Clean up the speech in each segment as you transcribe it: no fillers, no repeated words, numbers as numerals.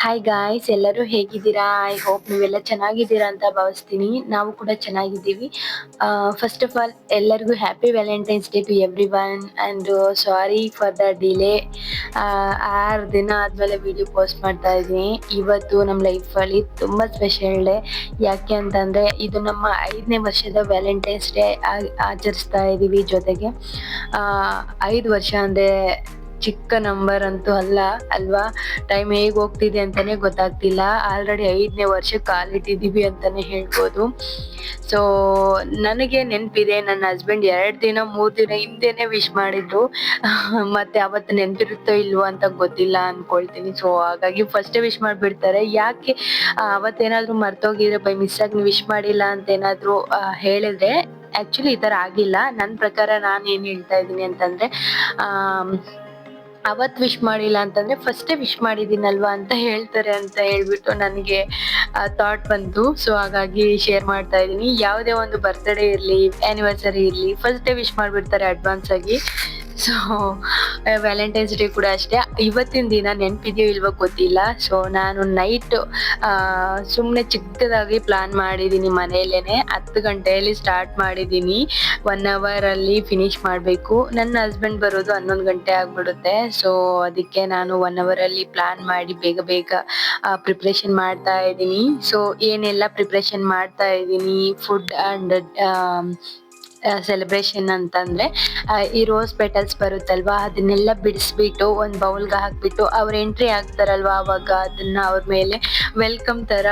Hi guys, ಎಲ್ಲರೂ ಹೇಗಿದ್ದೀರಾ? I hope ನೀವೆಲ್ಲ ಚೆನ್ನಾಗಿದ್ದೀರಾ ಅಂತ ಭಾವಿಸ್ತೀನಿ. ನಾವು ಕೂಡ ಚೆನ್ನಾಗಿದ್ದೀವಿ. ಫಸ್ಟ್ ಆಫ್ ಆಲ್ ಎಲ್ಲರಿಗೂ happy Valentine's Day to everyone. And sorry for the delay. 6 ದಿನ ಆದಮೇಲೆ ವಿಡಿಯೋ ಪೋಸ್ಟ್ ಮಾಡ್ತಾ ಇದ್ದೀನಿ. ಇವತ್ತು ನಮ್ಮ ಲೈಫಲ್ಲಿ ತುಂಬ ಸ್ಪೆಷಲ್ ಡೇ. ಯಾಕೆ ಅಂತಂದರೆ ಇದು ನಮ್ಮ 5ನೇ ವರ್ಷದ ವ್ಯಾಲೆಂಟೈನ್ಸ್ ಡೇ ಆಚರಿಸ್ತಾ ಇದ್ದೀವಿ. ಜೊತೆಗೆ 5 ವರ್ಷ ಅಂದರೆ ಚಿಕ್ಕ ನಂಬರ್ ಅಂತೂ ಅಲ್ಲ ಅಲ್ವಾ. ಟೈಮ್ ಹೇಗೆ ಹೋಗ್ತಿದೆ ಅಂತಾನೆ ಗೊತ್ತಾಗ್ತಿಲ್ಲ. ಆಲ್ರೆಡಿ 5ನೇ ವರ್ಷ ಕಾಲಿಟ್ಟಿದ್ದೀವಿ ಅಂತಾನೆ ಹೇಳ್ಬೋದು. ಸೊ ನನಗೆ ನೆನಪಿದೆ, ನನ್ನ ಹಸ್ಬೆಂಡ್ 2 ದಿನ 3 ದಿನ ಹಿಂದೆನೆ ವಿಶ್ ಮಾಡಿದ್ರು. ಮತ್ತೆ ಅವತ್ತು ನೆನಪಿರುತ್ತೋ ಇಲ್ವೋ ಅಂತ ಗೊತ್ತಿಲ್ಲ ಅನ್ಕೊಳ್ತೀನಿ. ಸೊ ಹಾಗಾಗಿ ಫಸ್ಟೇ ವಿಶ್ ಮಾಡಿಬಿಡ್ತಾರೆ. ಯಾಕೆ ಅವತ್ತೇನಾದ್ರೂ ಮರ್ತೋಗಿದ್ರೆ ಬೈ ಮಿಸ್ ಆಗಿ ವಿಶ್ ಮಾಡಿಲ್ಲ ಅಂತ ಏನಾದ್ರು ಹೇಳಿದ್ರೆ, ಆಕ್ಚುಲಿ ಈ ತರ ಆಗಿಲ್ಲ. ನನ್ನ ಪ್ರಕಾರ ನಾನು ಏನ್ ಹೇಳ್ತಾ ಇದ್ದೀನಿ ಅಂತಂದ್ರೆ, ಅವತ್ ವಿಶ್ ಮಾಡಿಲ್ಲ ಅಂತಂದ್ರೆ ಫಸ್ಟೇ ವಿಶ್ ಮಾಡಿದ್ದೀನಲ್ವಾ ಅಂತ ಹೇಳ್ತಾರೆ ಅಂತ ಹೇಳ್ಬಿಟ್ಟು ನನಗೆ ಥಾಟ್ ಬಂತು. ಸೊ ಹಾಗಾಗಿ ಶೇರ್ ಮಾಡ್ತಾ ಇದ್ದೀನಿ. ಯಾವುದೇ ಒಂದು ಬರ್ತ್ಡೇ ಇರಲಿ, ಆ್ಯನಿವರ್ಸರಿ ಇರಲಿ, ಫಸ್ಟೇ ವಿಶ್ ಮಾಡಿಬಿಡ್ತಾರೆ ಅಡ್ವಾನ್ಸ್ ಆಗಿ. ಸೊ ವ್ಯಾಲೆಂಟೈನ್ಸ್ ಡೇ ಕೂಡ ಅಷ್ಟೇ. ಇವತ್ತಿನ ದಿನ ನೆನಪಿದೆಯೋ ಇಲ್ವೋ ಗೊತ್ತಿಲ್ಲ. ಸೊ ನಾನು ನೈಟ್ ಸುಮ್ಮನೆ ಚಿಕ್ಕದಾಗಿ ಪ್ಲಾನ್ ಮಾಡಿದ್ದೀನಿ ಮನೆಯಲ್ಲೇ. 10 ಗಂಟೆಯಲ್ಲಿ ಸ್ಟಾರ್ಟ್ ಮಾಡಿದ್ದೀನಿ. 1 ಅವರಲ್ಲಿ ಫಿನಿಶ್ ಮಾಡಬೇಕು. ನನ್ನ ಹಸ್ಬೆಂಡ್ ಬರೋದು 11 ಗಂಟೆ ಆಗ್ಬಿಡುತ್ತೆ. ಸೊ ಅದಕ್ಕೆ ನಾನು 1 ಅವರಲ್ಲಿ ಪ್ಲಾನ್ ಮಾಡಿ ಬೇಗ ಬೇಗ ಪ್ರಿಪ್ರೇಷನ್ ಮಾಡ್ತಾ ಇದ್ದೀನಿ. ಸೊ ಏನೆಲ್ಲ ಪ್ರಿಪ್ರೇಷನ್ ಮಾಡ್ತಾ ಇದ್ದೀನಿ ಫುಡ್ ಆ್ಯಂಡ್ ಸೆಲೆಬ್ರೇಷನ್ ಅಂತಂದ್ರೆ, ಈ ರೋಸ್ ಪೆಟಲ್ಸ್ ಬರುತ್ತಲ್ವಾ, ಅದನ್ನೆಲ್ಲ ಬಿಡಿಸ್ಬಿಟ್ಟು ಒಂದು ಬೌಲ್ಗೆ ಹಾಕ್ಬಿಟ್ಟು ಅವ್ರು ಎಂಟ್ರಿ ಆಗ್ತಾರಲ್ವಾ, ಅವಾಗ ಅದನ್ನ ಅವ್ರ ಮೇಲೆ ವೆಲ್ಕಮ್ ತರ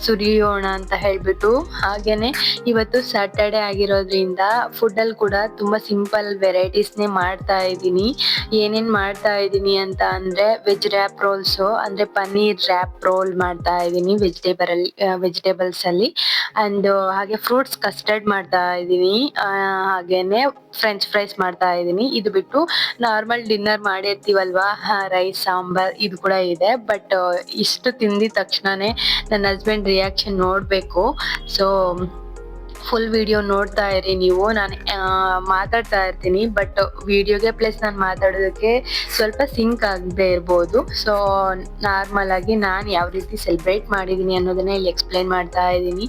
ಸುರಿಯೋಣ ಅಂತ ಹೇಳ್ಬಿಟ್ಟು. ಹಾಗೇನೆ ಇವತ್ತು ಸ್ಯಾಟರ್ಡೆ ಆಗಿರೋದ್ರಿಂದ ಫುಡ್ಡಲ್ಲಿ ಕೂಡ ತುಂಬಾ ಸಿಂಪಲ್ ವೆರೈಟೀಸ್ನೇ ಮಾಡ್ತಾ ಇದ್ದೀನಿ. ಏನೇನು ಮಾಡ್ತಾ ಇದ್ದೀನಿ ಅಂತ ಅಂದರೆ, ವೆಜ್ ರ್ಯಾಪ್ ರೋಲ್ಸು ಅಂದರೆ ಪನ್ನೀರ್ ರ್ಯಾಪ್ ರೋಲ್ ಮಾಡ್ತಾ ಇದ್ದೀನಿ ವೆಜಿಟೇಬಲ್ಸ್ ಅಲ್ಲಿ. ಆ್ಯಂಡ್ ಹಾಗೆ ಫ್ರೂಟ್ಸ್ ಕಸ್ಟರ್ಡ್ ಮಾಡ್ತಾ ಇದ್ದೀನಿ. ಹಾಗೇನೆ ಫ್ರೆಂಚ್ ಫ್ರೈಸ್ ಮಾಡ್ತಾ ಇದ್ದೀನಿ. ಇದು ಬಿಟ್ಟು ನಾರ್ಮಲ್ ಡಿನ್ನರ್ ಮಾಡಿರ್ತೀವಲ್ವಾ, ರೈಸ್ ಸಾಂಬಾರ್ ಇದು ಕೂಡ ಇದೆ. ಬಟ್ ಇಷ್ಟು ತಿಂದಿದ ತಕ್ಷಣನೇ ನನ್ನ ಹಸ್ಬೆಂಡ್ ರಿಯಾಕ್ಷನ್ ನೋಡಬೇಕು. ಸೊ ಫುಲ್ ವಿಡಿಯೋ ನೋಡ್ತಾ ಇರಿ ನೀವು. ನಾನು ಮಾತಾಡ್ತಾ ಇರ್ತೀನಿ, ಬಟ್ ವಿಡಿಯೋಗೆ ಪ್ಲಸ್ ನಾನು ಮಾತಾಡೋದಕ್ಕೆ ಸ್ವಲ್ಪ ಸಿಂಕ್ ಆಗದೆ ಇರ್ಬೋದು. ಸೊ ನಾರ್ಮಲ್ ಆಗಿ ನಾನು ಯಾವ ರೀತಿ ಸೆಲೆಬ್ರೇಟ್ ಮಾಡಿದ್ದೀನಿ ಅನ್ನೋದನ್ನ ಇಲ್ಲಿ ಎಕ್ಸ್ಪ್ಲೈನ್ ಮಾಡ್ತಾ ಇದ್ದೀನಿ.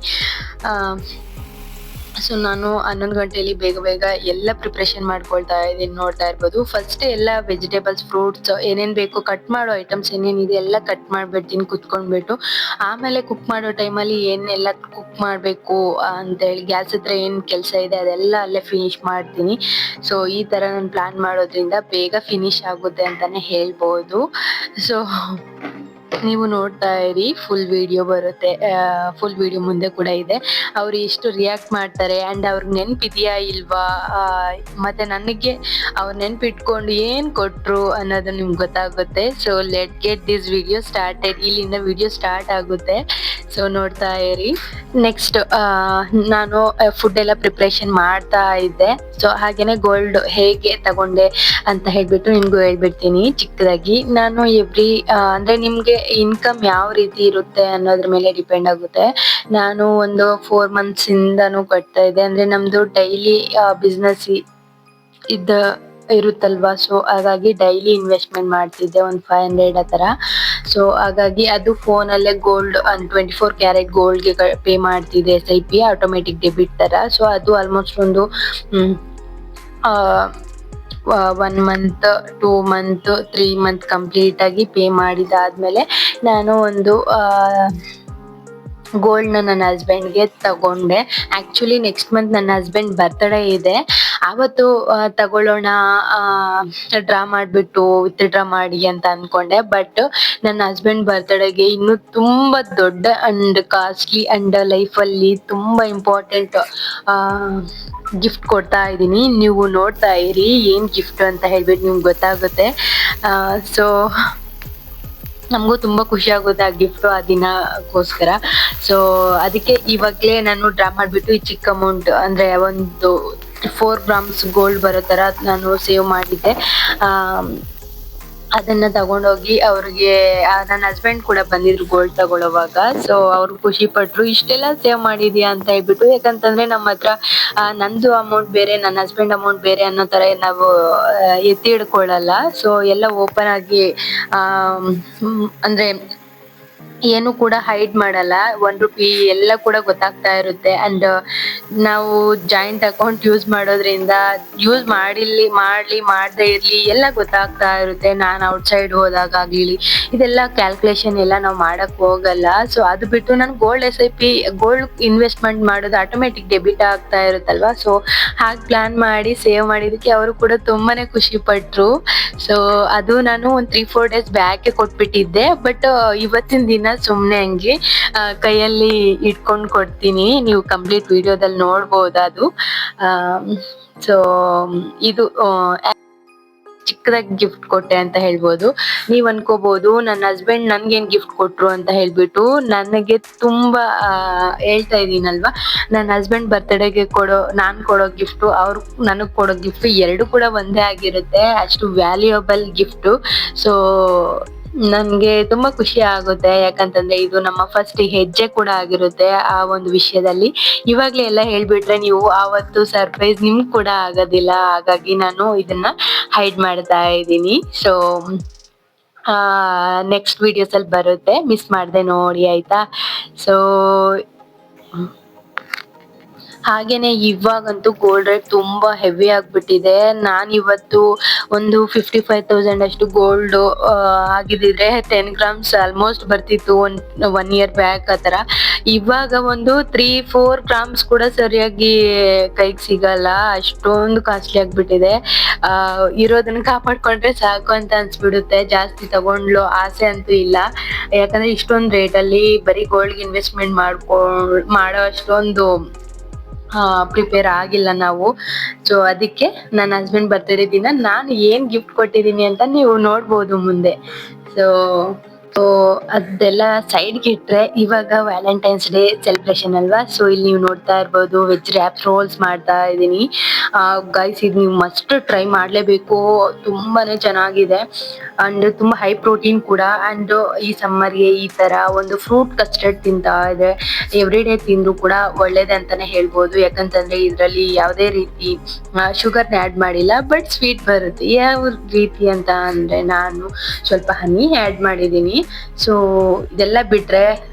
ಸೊ ನಾನು 11 ಗಂಟೆಯಲ್ಲಿ ಬೇಗ ಬೇಗ ಎಲ್ಲ ಪ್ರಿಪ್ರೇಷನ್ ಮಾಡ್ಕೊಳ್ತಾ ಇದ್ದೀನಿ. ನೋಡ್ತಾ ಇರ್ಬೋದು. ಫಸ್ಟ್ ಎಲ್ಲ ವೆಜಿಟೇಬಲ್ಸ್, ಫ್ರೂಟ್ಸ್ ಏನೇನು ಬೇಕು, ಕಟ್ ಮಾಡೋ ಐಟಮ್ಸ್ ಏನೇನಿದೆ ಎಲ್ಲ ಕಟ್ ಮಾಡಿಬಿಡ್ತೀನಿ ಕುತ್ಕೊಂಡ್ಬಿಟ್ಟು. ಆಮೇಲೆ ಕುಕ್ ಮಾಡೋ ಟೈಮಲ್ಲಿ ಏನೆಲ್ಲ ಕುಕ್ ಮಾಡಬೇಕು ಅಂತೇಳಿ ಗ್ಯಾಸ್ ಹತ್ರ ಏನು ಕೆಲಸ ಇದೆ ಅದೆಲ್ಲ ಅಲ್ಲೇ ಫಿನಿಶ್ ಮಾಡ್ತೀನಿ. ಸೊ ಈ ಥರ ನಾನು ಪ್ಲ್ಯಾನ್ ಮಾಡೋದ್ರಿಂದ ಬೇಗ ಫಿನಿಶ್ ಆಗುತ್ತೆ ಅಂತಲೇ ಹೇಳ್ಬೋದು. ಸೊ ನೀವು ನೋಡ್ತಾ ಇರಿ, ಫುಲ್ ವಿಡಿಯೋ ಬರುತ್ತೆ. ಫುಲ್ ವಿಡಿಯೋ ಮುಂದೆ ಕೂಡ ಇದೆ. ಅವ್ರು ಎಷ್ಟು ರಿಯಾಕ್ಟ್ ಮಾಡ್ತಾರೆ ಆ್ಯಂಡ್ ಅವ್ರಿಗೆ ನೆನಪಿದೆಯಾ ಇಲ್ವಾ, ಮತ್ತು ನನಗೆ ಅವ್ರು ನೆನಪಿಟ್ಕೊಂಡು ಏನು ಕೊಟ್ಟರು ಅನ್ನೋದು ನಿಮ್ಗೆ ಗೊತ್ತಾಗುತ್ತೆ. So let get this video started. ಇಲ್ಲಿಂದ ವಿಡಿಯೋ ಸ್ಟಾರ್ಟ್ ಆಗುತ್ತೆ. ಸೊ ನೋಡ್ತಾ ಇರಿ. ನೆಕ್ಸ್ಟ್ ನಾನು ಫುಡ್ ಎಲ್ಲ ಪ್ರಿಪ್ರೇಷನ್ ಮಾಡ್ತಾ ಇದ್ದೆ. ಸೊ ಹಾಗೇನೆ ಗೋಲ್ಡ್ ಹೇಗೆ ತಗೊಂಡೆ ಅಂತ ಹೇಳ್ಬಿಟ್ಟು ನಿಮಗೂ ಹೇಳ್ಬಿಡ್ತೀನಿ ಚಿಕ್ಕದಾಗಿ. ನಾನು ಅಂದರೆ ನಿಮಗೆ ಇನ್ಕಮ್ ಯಾವ ರೀತಿ ಇರುತ್ತೆ ಅನ್ನೋದ್ರ ಮೇಲೆ ಡಿಪೆಂಡ್ ಆಗುತ್ತೆ. ನಾನು ಒಂದು 4 months ಇಂದನೂ ಕಟ್ತಾ ಇದ್ದೆ. ಅಂದರೆ ನಮ್ಮದು ಡೈಲಿ ಬಿಸ್ನೆಸ್ ಇರುತ್ತಲ್ವಾ. ಸೊ ಹಾಗಾಗಿ ಡೈಲಿ ಇನ್ವೆಸ್ಟ್ಮೆಂಟ್ ಮಾಡ್ತಿದ್ದೆ, ಒಂದು 500 ಆ ಥರ. ಸೊ ಹಾಗಾಗಿ ಅದು ಫೋನಲ್ಲೇ ಗೋಲ್ಡ್ 24 ಕ್ಯಾರೆಟ್ ಗೋಲ್ಡ್ಗೆ ಪೇ ಮಾಡ್ತಿದ್ದೆ, SIP ಆಟೋಮೆಟಿಕ್ ಡೆಬಿಟ್ ಥರ. ಸೊ ಅದು ಆಲ್ಮೋಸ್ಟ್ ಒಂದು 1 month, 2 month, 3 month ಕಂಪ್ಲೀಟ್ ಆಗಿ ಪೇ ಮಾಡಿದಾದ್ಮೇಲೆ ನಾನು ಒಂದು ಗೋಲ್ಡ್ನ ನನ್ನ ಹಸ್ಬೆಂಡ್ಗೆ ತಗೊಂಡೆ. ಆ್ಯಕ್ಚುಲಿ ನೆಕ್ಸ್ಟ್ ಮಂತ್ ನನ್ನ ಹಸ್ಬೆಂಡ್ ಬರ್ತ್ಡೇ ಇದೆ. ಆವತ್ತು ತಗೊಳ್ಳೋಣ, ಡ್ರಾ ಮಾಡಿಬಿಟ್ಟು ವಿತ್ಡ್ರಾ ಮಾಡಿ ಅಂತ ಅಂದ್ಕೊಂಡೆ. ಬಟ್ ನನ್ನ ಹಸ್ಬೆಂಡ್ ಬರ್ತ್ಡೇಗೆ ಇನ್ನೂ ತುಂಬ ದೊಡ್ಡ ಆ್ಯಂಡ್ ಕಾಸ್ಟ್ಲಿ ಆ್ಯಂಡ್ ಲೈಫಲ್ಲಿ ತುಂಬ ಇಂಪಾರ್ಟೆಂಟ್ ಗಿಫ್ಟ್ ಕೊಡ್ತಾ ಇದ್ದೀನಿ. ನೀವು ನೋಡ್ತಾ ಇರಿ ಏನು ಗಿಫ್ಟ್ ಅಂತ ಹೇಳ್ಬಿಟ್ಟು ನಿಮ್ಗೆ ಗೊತ್ತಾಗುತ್ತೆ. ಸೊ ನಮಗೂ ತುಂಬ ಖುಷಿ ಆಗುತ್ತೆ ಆ ಗಿಫ್ಟು ಆ ದಿನಕ್ಕೋಸ್ಕರ. ಸೊ ಅದಕ್ಕೆ ಇವಾಗಲೇ ನಾನು ಡ್ರಾ ಮಾಡಿಬಿಟ್ಟು ಈ ಚಿಕ್ಕ ಅಮೌಂಟ್, ಅಂದರೆ ಒಂದು 4 grams ಗೋಲ್ಡ್ ಬರೋ ಥರ ನಾನು ಸೇವ್ ಮಾಡಿದ್ದೆ. ಅದನ್ನ ತಗೊಂಡೋಗಿ ಅವ್ರಿಗೆ ನನ್ನ ಹಸ್ಬೆಂಡ್ ಕೂಡ ಬಂದಿದ್ರು ಗೋಲ್ಡ್ ತಗೊಳ್ಳೋವಾಗ. ಸೊ ಅವ್ರು ಖುಷಿ ಪಟ್ರು, ಇಷ್ಟೆಲ್ಲ ಸೇವ್ ಮಾಡಿದ್ಯಾ ಅಂತ ಹೇಳ್ಬಿಟ್ಟು. ಯಾಕಂತಂದ್ರೆ ನಮ್ಮ ಹತ್ರ ನಂದು ಅಮೌಂಟ್ ಬೇರೆ, ನನ್ನ ಹಸ್ಬೆಂಡ್ ಅಮೌಂಟ್ ಬೇರೆ ಅನ್ನೋ ತರ ನಾವು ಎತ್ತಿ ಹಿಡ್ಕೊಳ್ಳಲ್ಲ. ಸೊ ಎಲ್ಲ ಓಪನ್ ಆಗಿ ಆ ಅಂದ್ರೆ ಏನು ಕೂಡ ಹೈಡ್ ಮಾಡಲ್ಲ. ₹1 ಎಲ್ಲ ಕೂಡ ಗೊತ್ತಾಗ್ತಾ ಇರುತ್ತೆ. ಅಂಡ್ ನಾವು ಜಾಯಿಂಟ್ ಅಕೌಂಟ್ ಯೂಸ್ ಮಾಡೋದ್ರಿಂದ, ಯೂಸ್ ಮಾಡದೇ ಇರ್ಲಿ ಎಲ್ಲ ಗೊತ್ತಾಗ್ತಾ ಇರುತ್ತೆ. ನಾನು ಔಟ್ಸೈಡ್ ಹೋದಾಗ್ಲಿ ಇದೆಲ್ಲ ಕ್ಯಾಲ್ಕುಲೇಷನ್ ಎಲ್ಲ ನಾವು ಮಾಡಕ್ ಹೋಗಲ್ಲ. ಸೊ ಅದು ಬಿಟ್ಟು ನಾನು ಗೋಲ್ಡ್ ಇನ್ವೆಸ್ಟ್ಮೆಂಟ್ ಮಾಡೋದು ಆಟೋಮೆಟಿಕ್ ಡೆಬಿಟ್ ಆಗ್ತಾ ಇರುತ್ತಲ್ವಾ. ಸೊ ಹಾಗೆ ಪ್ಲಾನ್ ಮಾಡಿ ಸೇವ್ ಮಾಡಿದಕ್ಕೆ ಅವರು ಕೂಡ ತುಂಬಾನೇ ಖುಷಿ ಪಟ್ರು. ಸೊ ಅದು ನಾನು ಒಂದ್ 3-4 ಡೇಸ್ ಬ್ಯಾಕೆ ಕೊಟ್ಬಿಟ್ಟಿದ್ದೆ. ಬಟ್ ಇವತ್ತಿನ ದಿನ ಸುಮ್ನೆ ಹಂಗೆ ಕೈಯಲ್ಲಿ ಇಟ್ಕೊಂಡ್ ಕೊಡ್ತೀನಿ. ನೀವು ಕಂಪ್ಲೀಟ್ ವಿಡಿಯೋದಲ್ಲಿ ನೋಡ್ಬೋದು ಅದು. ಸೊ ಇದು ಚಿಕ್ಕದಾಗಿ ಗಿಫ್ಟ್ ಕೊಟ್ಟೆ ಅಂತ ಹೇಳ್ಬೋದು. ನೀವ್ ಅನ್ಕೋಬಹುದು ನನ್ನ ಹಸ್ಬೆಂಡ್ ನನ್ಗೇನ್ ಗಿಫ್ಟ್ ಕೊಟ್ರು ಅಂತ ಹೇಳ್ಬಿಟ್ಟು. ನನಗೆ ತುಂಬಾ ಹೇಳ್ತಾ ಇದೀನಲ್ವಾ, ನನ್ನ ಹಸ್ಬೆಂಡ್ ಬರ್ತ್ಡೇಗೆ ನಾನ್ ಕೊಡೋ ಗಿಫ್ಟ್, ಅವ್ರು ನನಗ್ ಕೊಡೋ ಗಿಫ್ಟ್ ಎರಡು ಕೂಡ ಒಂದೇ ಆಗಿರುತ್ತೆ. ಅಷ್ಟು ವ್ಯಾಲ್ಯೂಯಬಲ್ ಗಿಫ್ಟ್. ಸೊ ನನ್ಗೆ ತುಂಬಾ ಖುಷಿ ಆಗುತ್ತೆ. ಯಾಕಂತಂದ್ರೆ ಇದು ನಮ್ಮ ಫಸ್ಟ್ ಹೆಜ್ಜೆ ಕೂಡ ಆಗಿರುತ್ತೆ ಆ ಒಂದು ವಿಷಯದಲ್ಲಿ. ಇವಾಗ್ಲೇ ಎಲ್ಲ ಹೇಳ್ಬಿಟ್ರೆ ನೀವು ಆವತ್ತು ಸರ್ಪ್ರೈಸ್ ನಿಮ್ಗ್ ಕೂಡ ಆಗೋದಿಲ್ಲ. ಹಾಗಾಗಿ ನಾನು ಇದನ್ನ ಹೈಡ್ ಮಾಡ್ತಾ ಇದ್ದೀನಿ. ಸೊ ನೆಕ್ಸ್ಟ್ ವಿಡಿಯೋಸ್ ಅಲ್ಲಿ ಬರುತ್ತೆ, ಮಿಸ್ ಮಾಡ್ದೆ ನೋಡಿ ಆಯ್ತಾ. ಸೊ ಹಾಗೇನೆ ಇವಾಗಂತೂ ಗೋಲ್ಡ್ ರೇಟ್ ತುಂಬಾ ಹೆವಿ ಆಗ್ಬಿಟ್ಟಿದೆ. ನಾನ್ ಇವತ್ತು ಒಂದು 55,000 ಅಷ್ಟು ಗೋಲ್ಡ್ ಆಗಿದ್ರೆ 10 ಗ್ರಾಮ್ಸ್ ಆಲ್ಮೋಸ್ಟ್ ಬರ್ತಿತ್ತು ಒನ್ ಇಯರ್ ಬ್ಯಾಕ್ ಆತರ. ಇವಾಗ ಒಂದು 3-4 ಗ್ರಾಮ್ಸ್ ಕೂಡ ಸರಿಯಾಗಿ ಕೈಗೆ ಸಿಗಲ್ಲ, ಅಷ್ಟೊಂದು ಕಾಸ್ಟ್ಲಿ ಆಗ್ಬಿಟ್ಟಿದೆ. ಇರೋದನ್ನ ಕಾಪಾಡ್ಕೊಂಡ್ರೆ ಸಾಕು ಅಂತ ಅನ್ಸ್ಬಿಡುತ್ತೆ. ಜಾಸ್ತಿ ತಗೊಂಡ್ಲು ಆಸೆ ಅಂತೂ ಇಲ್ಲ. ಯಾಕಂದ್ರೆ ಇಷ್ಟೊಂದು ರೇಟ್ ಅಲ್ಲಿ ಬರೀ ಗೋಲ್ಡ್ ಇನ್ವೆಸ್ಟ್ಮೆಂಟ್ ಮಾಡೋ ಅಷ್ಟೊಂದು ಪ್ರಿಪೇರ್ ಆಗಿಲ್ಲ ನಾವು. ಸೊ ಅದಕ್ಕೆ ನನ್ನ ಹಸ್ಬೆಂಡ್ ಬರ್ತ್ಡೇ ದಿನ ನಾನು ಏನ್ ಗಿಫ್ಟ್ ಕೊಟ್ಟಿದೀನಿ ಅಂತ ನೀವು ನೋಡ್ಬೋದು ಮುಂದೆ. ಸೊ ಅದೆಲ್ಲ ಸೈಡ್ಗೆ ಇಟ್ರೆ ಇವಾಗ ವ್ಯಾಲೆಂಟೈನ್ಸ್ ಡೇ ಸೆಲೆಬ್ರೇಷನ್ ಅಲ್ವಾ. ಸೊ ಇಲ್ಲಿ ನೀವು ನೋಡ್ತಾ ಇರ್ಬೋದು ವೆಜ್ ರ್ಯಾಪ್ ರೋಲ್ಸ್ ಮಾಡ್ತಾ ಇದೀನಿ. ಗೈಸ್ ಇದು ನೀವು ಮಸ್ಟ್ ಟ್ರೈ ಮಾಡ್ಲೇಬೇಕು, ತುಂಬಾನೇ ಚೆನ್ನಾಗಿದೆ ಅಂಡ್ ತುಂಬಾ ಹೈ ಪ್ರೋಟೀನ್ ಕೂಡ. ಅಂಡ್ ಈ ಸಮ್ಮರ್ಗೆ ಈ ತರ ಒಂದು ಫ್ರೂಟ್ ಕಸ್ಟರ್ಡ್ ತಿಂತಾ ಇದೆ ಎವ್ರಿ ಡೇ ತಿಂದ್ರು ಕೂಡ ಒಳ್ಳೇದೆ ಅಂತಾನೆ ಹೇಳ್ಬೋದು. ಯಾಕಂತಂದ್ರೆ ಇದ್ರಲ್ಲಿ ಯಾವುದೇ ರೀತಿ ಶುಗರ್ನ ಆಡ್ ಮಾಡಿಲ್ಲ, ಬಟ್ ಸ್ವೀಟ್ ಬರುತ್ತೆ. ಯಾವ ರೀತಿ ಅಂತ ಅಂದ್ರೆ ನಾನು ಸ್ವಲ್ಪ ಹನಿ ಆಡ್ ಮಾಡಿದೀನಿ. ಸೊ ಇದೆಲ್ಲ ಬಿಟ್ರೆ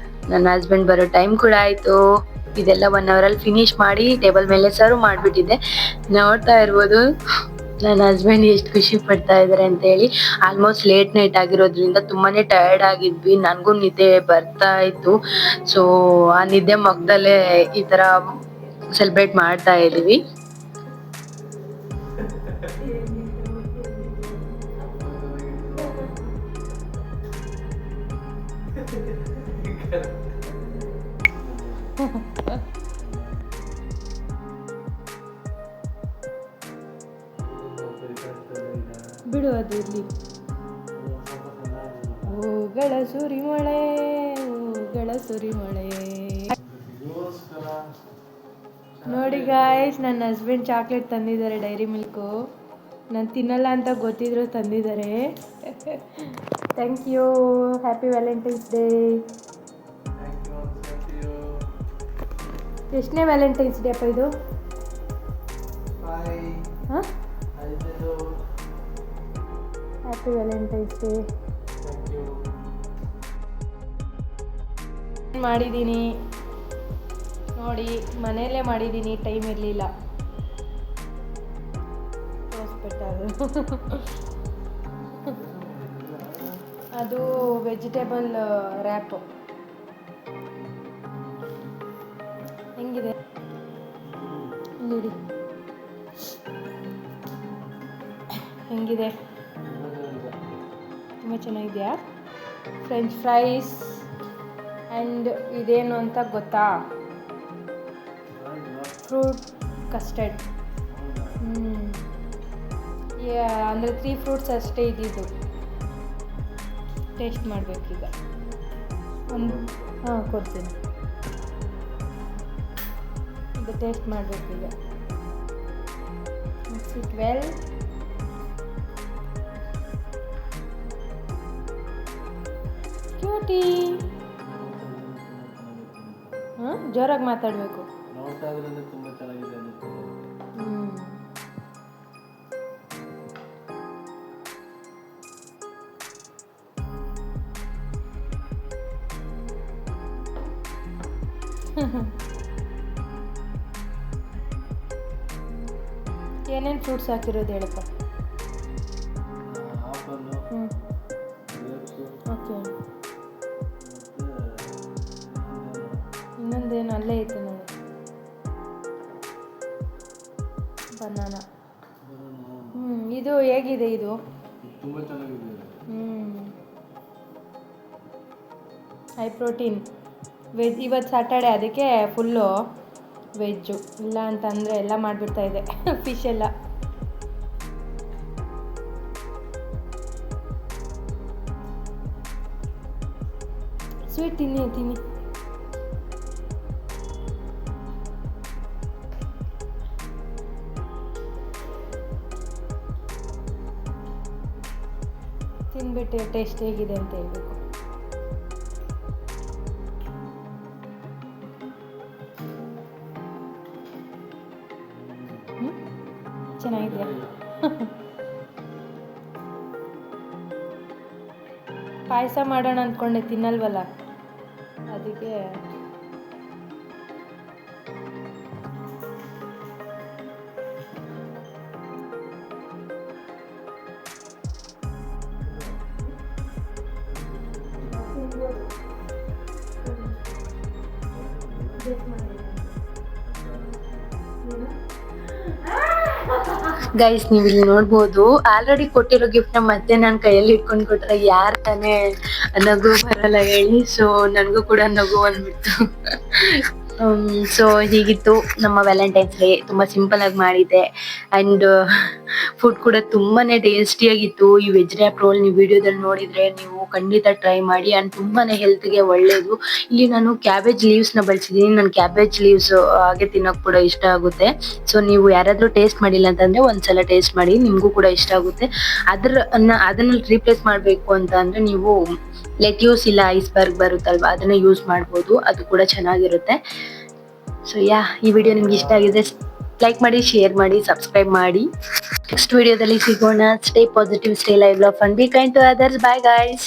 ನನ್ನ ಹಸ್ಬೆಂಡ್ ಬರೋ ಟೈಮ್ ಕೂಡ ಆಯ್ತು. ಇದೆಲ್ಲ 1 hour ಅಲ್ಲಿ ಫಿನಿಶ್ ಮಾಡಿ ಟೇಬಲ್ ಮೇಲೆ ಸರ್ವ್ ಮಾಡ್ಬಿಟ್ಟಿದ್ದೆ. ನೋಡ್ತಾ ಇರ್ಬೋದು ನನ್ನ ಹಸ್ಬೆಂಡ್ ಎಷ್ಟು ಖುಷಿ ಪಡ್ತಾ ಇದಾರೆ ಅಂತ ಹೇಳಿ. ಆಲ್ಮೋಸ್ಟ್ ಲೇಟ್ ನೈಟ್ ಆಗಿರೋದ್ರಿಂದ ತುಂಬಾನೇ ಟಯರ್ಡ್ ಆಗಿದ್ವಿ, ನನ್ಗೂ ನಿದ್ದೆ ಬರ್ತಾ ಇತ್ತು. ಸೊ ಆ ನಿದ್ದೆ ಮಗ್ದಲ್ಲೇ ಈ ತರ ಸೆಲೆಬ್ರೇಟ್ ಮಾಡ್ತಾ ಇದೀವಿ. ಬಿಡು ಅದು ಇಲ್ಲಿ. ಹೂಗಳ ಸುರಿಮಳೆ, ಹೂಗಳ ಸುರಿಮಳೆ. ನೋಡಿ ಗಾಯ್ಸ್, ನನ್ನ ಹಸ್ಬೆಂಡ್ ಚಾಕ್ಲೇಟ್ ತಂದಿದ್ದಾರೆ, ಡೈರಿ ಮಿಲ್ಕು. ನಾನು ತಿನ್ನಲ್ಲ ಅಂತ ಗೊತ್ತಿದ್ರು ತಂದಿದ್ದಾರೆ. Thank you. Happy Valentine's Day. ಎಷ್ಟನೇ ವ್ಯಾಲೆಂಟೈನ್ಸ್ ಡೇ ಅಪ್ಪ ಇದು? ಹಾಂ, ಹ್ಯಾಪಿ ವ್ಯಾಲೆಂಟೈನ್ಸ್ ಡೇ. ಮಾಡಿದ್ದೀನಿ ನೋಡಿ, ಮನೆಯಲ್ಲೇ ಮಾಡಿದ್ದೀನಿ, ಟೈಮ್ ಇರಲಿಲ್ಲ. ಅದು ವೆಜಿಟೇಬಲ್ ರ್ಯಾಪು ಹೆಂಗಿದೆ ನೋಡಿ, ಹೆಂಗಿದೆ? ತುಂಬ ಚೆನ್ನಾಗಿದೆಯಾ? French fries. ಆ್ಯಂಡ್ ಇದೇನು ಅಂತ ಗೊತ್ತಾ? Fruit custard. ಅಂದರೆ 3 ಫ್ರೂಟ್ಸ್ ಅಷ್ಟೇ ಇದ್ದಿದ್ದು. ಟೇಸ್ಟ್ ಮಾಡಬೇಕೀಗ. ಕೊಡ್ತೀನಿ, ಇದು ಟೇಸ್ಟ್ ಮಾಡಬೇಕೀಗ. Mix it well. ಕ್ಯೂಟಿ. ಜೋರಾಗಿ ಮಾತಾಡಬೇಕು. ನೋಡ್ತಾ ಇದ್ರೆ ತುಂಬಾ ಚೆನ್ನಾಗಿದೆ ಅನ್ನಿಸ್ತದೆ. ಏನೇನು ಫ್ರೂಟ್ಸ್ ಹಾಕಿರೋದು ಹೇಳಪ್ಪ. Apple, grapes, okay. ಇನ್ನೊಂದೇನು ಅಲ್ಲೇ ಐತೆ ನೋಡಿ, ಬನಾನ. ಇದು ಹೇಗಿದೆ ಇದು? ತುಂಬಾ ಚೆನ್ನಾಗಿದೆ. High protein veg. ಇವತ್ತು ಸ್ಯಾಟರ್ಡೆ, ಅದಕ್ಕೆ ಫುಲ್ಲು ವೆಜ್ಜು. ಇಲ್ಲ ಅಂತಂದರೆ ಎಲ್ಲ ಮಾಡಿಬಿಡ್ತಾ ಇದೆ ಫಿಶ್ ಎಲ್ಲ. ಸ್ವೀಟ್ ತಿನ್ನಿ. ತಿನ್ಬಿಟ್ಟು ಟೇಸ್ಟ್ ಹೇಗಿದೆ ಅಂತ ಹೇಳ್ಬೇಕು. ಚೆನ್ನಾಗಿದೆಯಾ? ಪಾಯಸ ಮಾಡೋಣ ಅಂದ್ಕೊಂಡೆ, ತಿನ್ನಲ್ವಲ್ಲ ಅದಕ್ಕೆ. ಗೈಸ್, ನೀವು ಇಲ್ಲಿ ನೋಡ್ಬೋದು, ಆಲ್ರೆಡಿ ಕೊಟ್ಟಿರೋ ಗಿಫ್ಟ್ನ ಮತ್ತೆ ನಾನು ಕೈಯಲ್ಲಿ ಇಟ್ಕೊಂಡು ಕೊಟ್ರೆ ಯಾರು ತಾನೇ ನಗು ಬರಲ್ಲ ಹೇಳಿ. ಸೊ ನನಗೂ ಕೂಡ ನಗು ಅಂದ್ಬಿಡ್ತು. ಸೊ ಹೀಗಿತ್ತು ನಮ್ಮ ವ್ಯಾಲೆಂಟೈನ್ಸ್ ಡೇ. ತುಂಬ ಸಿಂಪಲ್ ಆಗಿ ಮಾಡಿದ್ದೆ ಆ್ಯಂಡ್ ಫುಡ್ ಕೂಡ ತುಂಬಾನೇ ಟೇಸ್ಟಿಯಾಗಿತ್ತು. ಈ ವೆಜ್ ರ್ಯಾಪ್ ರೋಲ್ ನೀವು ವಿಡಿಯೋದಲ್ಲಿ ನೋಡಿದ್ರೆ ನೀವು ಖಂಡಿತ ಟ್ರೈ ಮಾಡಿ ಆ್ಯಂಡ್ ತುಂಬಾನೇ ಹೆಲ್ತ್ಗೆ ಒಳ್ಳೇದು. ಇಲ್ಲಿ ನಾನು ಕ್ಯಾಬೇಜ್ ಲೀವ್ಸ್ನ ಬಳಸಿದ್ದೀನಿ. ನಾನು ಕ್ಯಾಬೇಜ್ ಲೀವ್ಸ್ ಹಾಗೆ ತಿನ್ನೋಕೆ ಕೂಡ ಇಷ್ಟ ಆಗುತ್ತೆ. ಸೊ ನೀವು ಯಾರಾದರೂ ಟೇಸ್ಟ್ ಮಾಡಿಲ್ಲ ಅಂತಂದ್ರೆ ಒಂದ್ಸಲ ಟೇಸ್ಟ್ ಮಾಡಿ, ನಿಮಗೂ ಕೂಡ ಇಷ್ಟ ಆಗುತ್ತೆ. ಅದನ್ನ ರೀಪ್ಲೇಸ್ ಮಾಡಬೇಕು ಅಂತ ಅಂದ್ರೆ ನೀವು ಲೆಟ್ಯೂಸ್ ಇಲ್ಲ ಐಸ್ಬರ್ಗ್ ಬರುತ್ತಲ್ವಾ, ಅದನ್ನ ಯೂಸ್ ಮಾಡ್ಬೋದು, ಅದು ಕೂಡ ಚೆನ್ನಾಗಿರುತ್ತೆ. ಸೊ ಈ ವಿಡಿಯೋ ನಿಮ್ಗೆ ಇಷ್ಟ ಆಗಿದೆ ಲೈಕ್ ಮಾಡಿ, ಶೇರ್ ಮಾಡಿ, ಸಬ್ಸ್ಕ್ರೈಬ್ ಮಾಡಿ. ನೆಕ್ಸ್ಟ್ ವಿಡಿಯೋದಲ್ಲಿ ಸಿಗೋಣ. Stay positive, stay live, love, fun, be kind to others. Bye guys.